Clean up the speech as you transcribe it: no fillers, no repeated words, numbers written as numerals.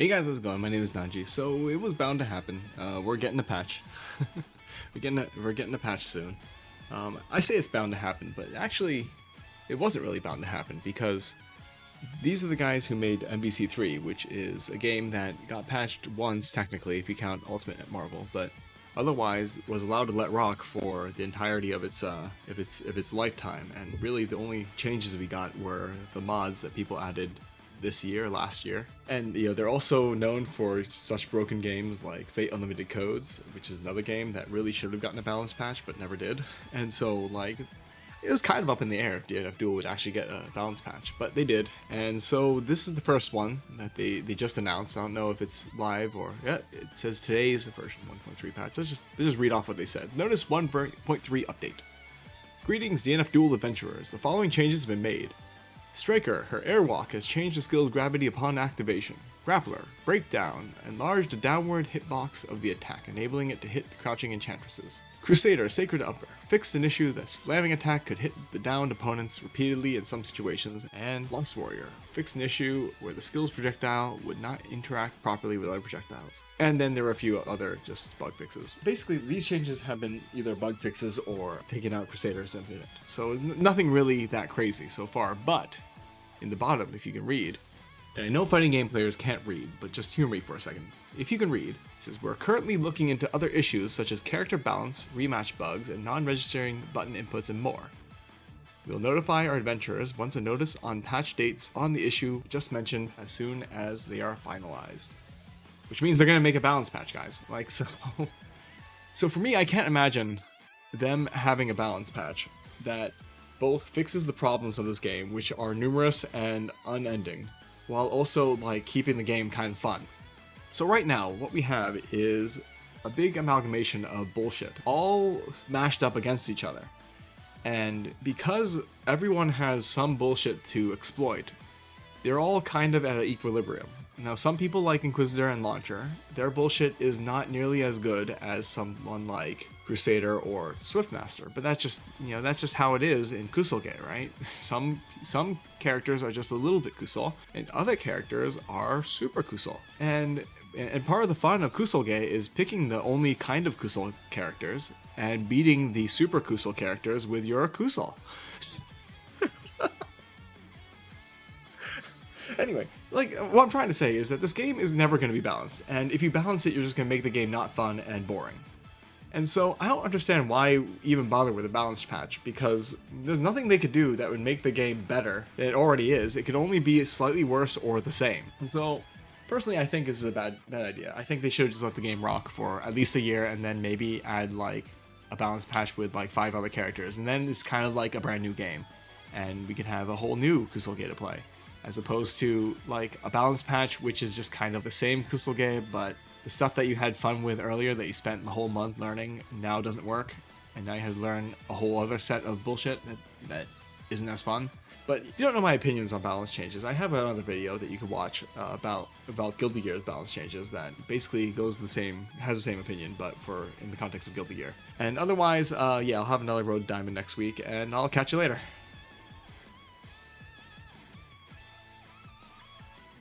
Hey guys, how's it going? My name is Nanji. So it was bound to happen. We're getting a patch. we're getting a patch soon. I say it's bound to happen, but actually, it wasn't really bound to happen because these are the guys who made MVC3, which is a game that got patched once technically, if you count Ultimate Marvel, but otherwise was allowed to let rock for the entirety of its lifetime. And really, the only changes we got were the mods that people added last year. And they're also known for such broken games like Fate Unlimited Codes, which is another game that really should have gotten a balance patch but never did. And so it was kind of up in the air if DNF Duel would actually get a balance patch, but they did. And so this is the first one that they just announced. I don't know if it's live or it says today's version 1.3 patch. Let's just read off what they said. Notice 1.3 update. Greetings DNF Duel adventurers. The following changes have been made. Striker, her airwalk has changed the skill's gravity upon activation. Grappler, breakdown, enlarged the downward hitbox of the attack, enabling it to hit the crouching enchantresses. Crusader, sacred upper, fixed an issue that slamming attack could hit the downed opponents repeatedly in some situations. And Lost Warrior, fixed an issue where the skill's projectile would not interact properly with other projectiles. And then there were a few other just bug fixes. Basically, these changes have been either bug fixes or taking out Crusader's Infinite. So nothing really that crazy so far, but in the bottom, if you can read, and I know fighting game players can't read, but just hear me for a second. If you can read, it says, we're currently looking into other issues such as character balance, rematch bugs, and non-registering button inputs and more. We'll notify our adventurers once a notice on patch dates on the issue just mentioned as soon as they are finalized. Which means they're going to make a balance patch, guys. So for me, I can't imagine them having a balance patch that both fixes the problems of this game, which are numerous and unending, while also keeping the game kind of fun. So right now, what we have is a big amalgamation of bullshit, all mashed up against each other. And because everyone has some bullshit to exploit, they're all kind of at an equilibrium. Now, some people like Inquisitor and Launcher, their bullshit is not nearly as good as someone like Crusader or Swiftmaster, but that's just how it is in Kusulge, right? Some characters are just a little bit Kusal, and other characters are super Kusal. And part of the fun of Kusulge is picking the only kind of Kusal characters and beating the super Kusal characters with your Kusal. Anyway, what I'm trying to say is that this game is never going to be balanced, and if you balance it, you're just going to make the game not fun and boring. And so I don't understand why even bother with a balanced patch, because there's nothing they could do that would make the game better than it already is. It could only be slightly worse or the same. And so personally, I think this is a bad idea. I think they should have just let the game rock for at least a year and then maybe add a balanced patch with 5 other characters, and then it's kind of like a brand new game, and we can have a whole new Kusulge to play, as opposed to a balanced patch which is just kind of the same Kusulge, but the stuff that you had fun with earlier that you spent the whole month learning now doesn't work, and now you have to learn a whole other set of bullshit that isn't as fun. But if you don't know my opinions on balance changes, I have another video that you can watch about Guilty Gear's balance changes that basically has the same opinion, but in the context of Guilty Gear. And otherwise, I'll have another Road Diamond next week, and I'll catch you later.